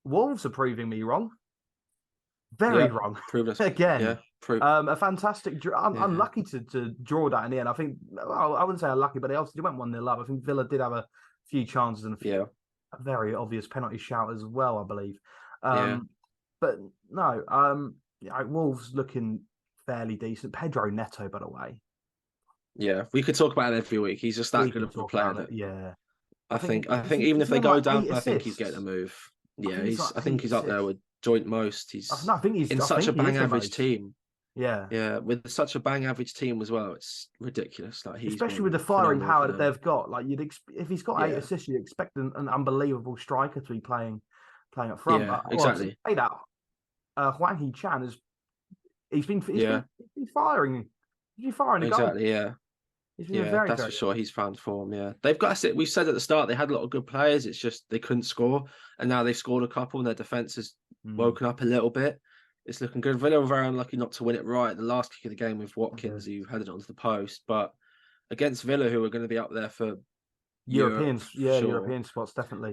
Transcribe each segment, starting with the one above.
Wolves are proving me wrong. Very wrong. Prove us Again. Yeah, A fantastic draw. I'm unlucky to draw that in the end. I think, well, I wouldn't say unlucky, but they obviously went 1-0 up. I think Villa did have a few chances and a very obvious penalty shout as well, I believe. But no, Wolves looking fairly decent. Pedro Neto, by the way. Yeah, we could talk about it every week. He's just that good of a player. I think even if they go down, I think he's getting a move. Yeah, I think he's up there with joint most. I think he's in such a bang average team. Yeah, with such a bang average team as well, it's ridiculous. Like especially with the firing power that they've got. Like if he's got 8 assists, you'd expect an unbelievable striker to be playing up front. Yeah, exactly. Say that Hwang Hee-chan he's been firing. He's firing a goal. Exactly. Yeah. That's for sure. He's found form. Yeah, they've got. We said at the start they had a lot of good players. It's just they couldn't score, and now they've scored a couple, and their defense has woken up a little bit. It's looking good. Villa were very unlucky not to win it right. The last kick of the game with Watkins, who headed it onto the post, but against Villa, who are going to be up there for Europeans, European spots definitely.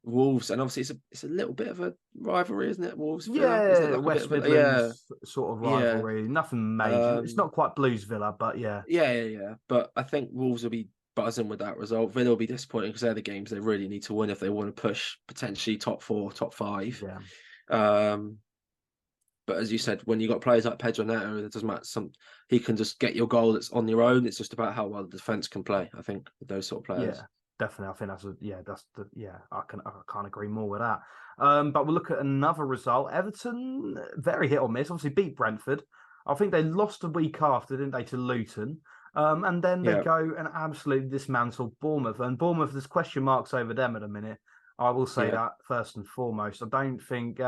Wolves, and obviously it's a little bit of a rivalry, isn't it? Wolves, Villa? Like West Midlands sort of rivalry. Nothing major. It's not quite Blues Villa, but yeah. But I think Wolves will be buzzing with that result. Villa will be disappointed because they're the games they really need to win if they want to push potentially top 4, top 5. Yeah. But as you said, when you got players like Pedro Neto, it doesn't matter. He can just get your goal that's on your own. It's just about how well the defense can play. I think with those sort of players. Yeah, definitely. I think I can't agree more with that. But we'll look at another result. Everton, very hit or miss. Obviously beat Brentford. I think they lost a week after, didn't they, to Luton? And then they go and absolutely dismantle Bournemouth. And Bournemouth, there's question marks over them at the minute. I will say that first and foremost. I don't think.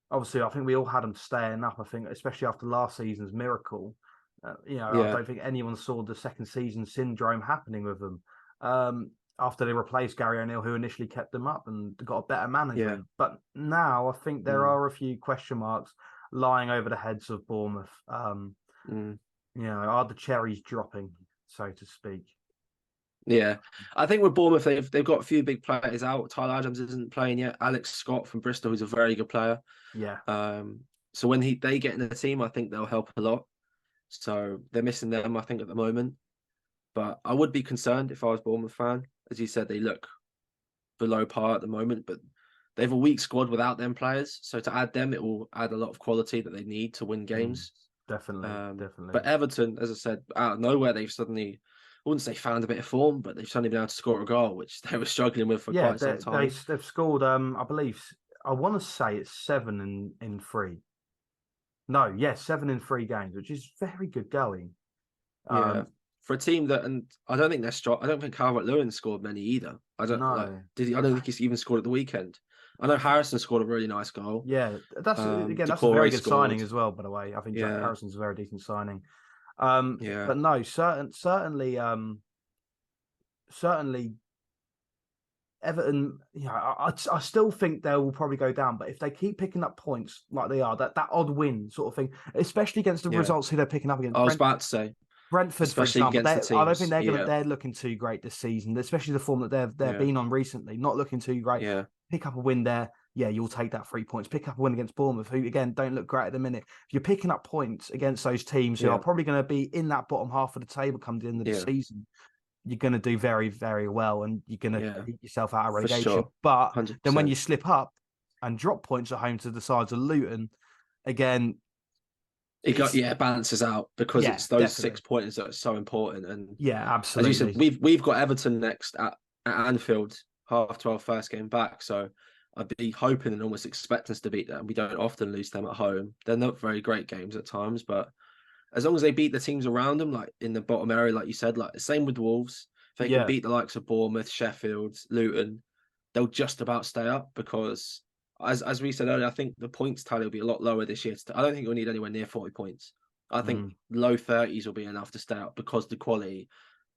Obviously, I think we all had them staying up. I think, especially after last season's miracle, I don't think anyone saw the second season syndrome happening with them. After they replaced Gary O'Neill, who initially kept them up and got a better manager. But now I think there are a few question marks lying over the heads of Bournemouth. Are the cherries dropping, so to speak? Yeah, I think with Bournemouth, they've got a few big players out. Tyler Adams isn't playing yet. Alex Scott from Bristol, who's a very good player. Yeah. So when they get in the team, I think they'll help a lot. So they're missing them, I think, at the moment. But I would be concerned if I was a Bournemouth fan. As you said, they look below par at the moment, but they have a weak squad without them players. So to add them, it will add a lot of quality that they need to win games. Definitely. But Everton, as I said, out of nowhere, they've suddenly, I wouldn't say found a bit of form, but they've suddenly been able to score a goal, which they were struggling with for quite some time. They've scored, I believe, I want to say it's 7 in 3. No, yes, 7 in 3 games, which is very good going. For a team that, and I don't think they're strong. I don't think Calvert-Lewin scored many either. I don't know. Did he? I don't think he's even scored at the weekend. I know Harrison scored a really nice goal. Yeah, that's a very good signing as well. By the way, I think Jack Harrison's a very decent signing. But no, certainly, Everton. I still think they will probably go down. But if they keep picking up points like they are, that odd win sort of thing, especially against the results who they're picking up against. I was about to say Brentford, for example. I don't think they're looking too great this season, especially the form that they've been on recently. Not looking too great. Yeah. Pick up a win there. Yeah, you'll take that 3 points. Pick up a win against Bournemouth, who, again, don't look great at the minute. If you're picking up points against those teams who are probably going to be in that bottom half of the table come the end of the season, you're going to do very, very well, and you're going to beat yourself out of relegation. Sure. But 100%. Then when you slip up and drop points at home to the sides of Luton, again... It balances out because it's those 6 points that are so important. And absolutely. As you said, we've got Everton next at Anfield, 12:30 first game back, so I'd be hoping and almost expecting us to beat them. We don't often lose them at home. They're not very great games at times, but as long as they beat the teams around them, like in the bottom area, like you said, like the same with Wolves, if they can beat the likes of Bournemouth, Sheffield, Luton, they'll just about stay up because, as we said earlier, I think the points tally will be a lot lower this year. I don't think we'll need anywhere near 40 points. I think low 30s will be enough to stay up because the quality,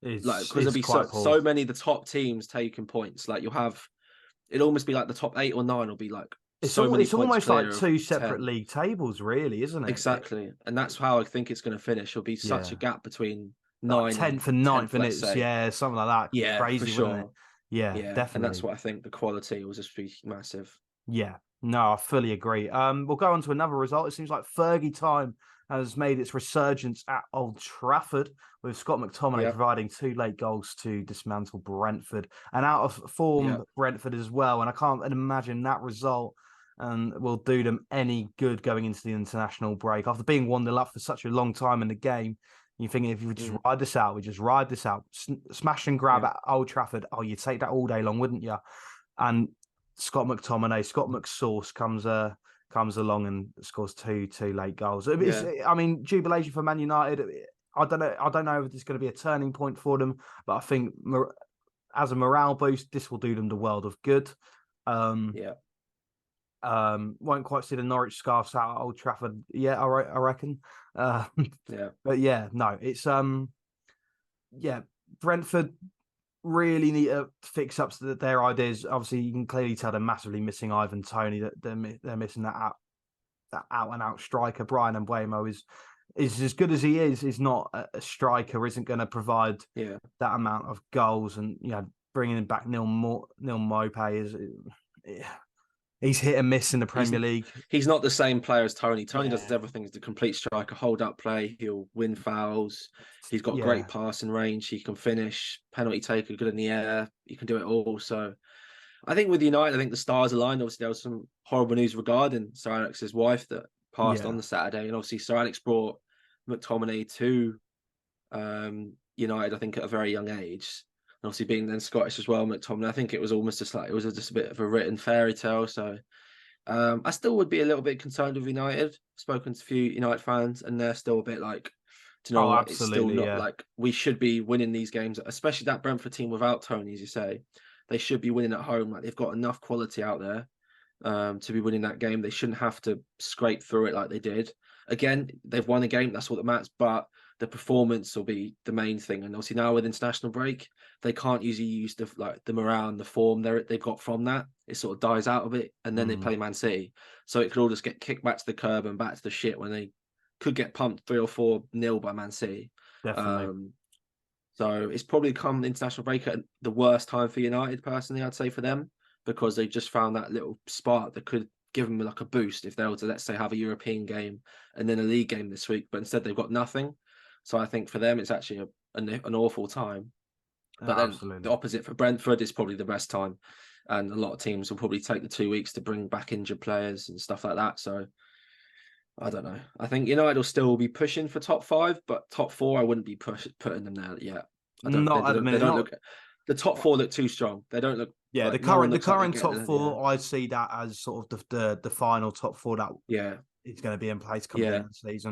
because there'll be so many of the top teams taking points. Like you'll have. It'll almost be like the top 8 or 9 will be like it's almost like 2 separate league tables, really, isn't it? Exactly, and that's how I think it's going to finish. It'll be such a gap between 9, 10th and 9th, and it's something like that. Yeah, crazy, for sure. Wouldn't it? Yeah, definitely. And that's what I think. The quality will just be massive. Yeah, no, I fully agree. We'll go on to another result. It seems like Fergie time has made its resurgence at Old Trafford, with Scott McTominay Yeah, providing 2 late goals to dismantle Brentford, and out of yeah. form Brentford as well. And I can't imagine that result will do them any good going into the international break after being 1-0 up for such a long time in the game. You're thinking if you just Mm, ride this out, we just ride this out, smash and grab yeah, at Old Trafford. Oh, you'd take that all day long, wouldn't you? And Scott McSauce comes along and scores two late goals. yeah. I mean, jubilation for Man United. I don't know if it's going to be a turning point for them, but I think as a morale boost, this will do them the world of good. Um, Yeah, won't quite see the Norwich scarves out at Old Trafford yet. I reckon. Uh, yeah. but yeah, no, it's yeah, Brentford really need to fix up their ideas. Obviously, you can clearly tell they're massively missing Ivan Toney. That they're missing that out and out striker. Brian Mbuemo is as good as he is not a striker. Isn't going to provide Yeah. that amount of goals. And bringing back Neil Mope is he's hit and miss in the He's Premier League. he's not the same player as Tony. Tony does Yeah, everything as the complete striker, hold up play. He'll win fouls. He's got great yeah, passing range. He can finish, penalty taker, good in the air. He can do it all. So I think with United, I think the stars aligned. Obviously, there was some horrible news regarding Sir Alex's wife that passed on yeah. the Saturday, and obviously Sir Alex brought McTominay to United. I think at a very young age. And obviously, being then Scottish as well, McTominay. I think it was almost just like it was just a bit of a written fairy tale. So I still would be a little bit concerned with United. I've spoken to a few United fans, and they're still a bit like, do you know Oh, what? It's still absolutely, not yeah, like we should be winning these games, especially that Brentford team without Tony, as you say. They should be winning at home. Like they've got enough quality out there to be winning that game. They shouldn't have to scrape through it like they did. Again, they've won a game. That's what that matters. But the performance will be the main thing. And obviously now with international break, they can't usually use the morale and the form they've got from that. It sort of dies out of it, and then they mm, play Man City. So it could all just get kicked back to the curb and back to the shit when they could get pumped 3 or 4 nil by Man City. definitely. Um, so it's probably come international break at the worst time for United, personally, I'd say for them, because they just found that little spark that could give them like a boost if they were to, let's say, have a European game and then a league game this week. But instead, they've got nothing. So I think for them, it's actually an awful time. But then the Absolutely. opposite for Brentford is probably the best time. And a lot of teams will probably take the 2 weeks to bring back injured players and stuff like that. So I don't know. I think United will still be pushing for top 5, but top 4, I wouldn't be putting them there yet. I don't. Not at the They minute. don't Not look. The top 4 look too strong. They don't look Yeah, like no one the looks like they're current getting top it. Yeah, four, I see that as sort of the final top four that yeah, is going to be in place come the end yeah. of the season.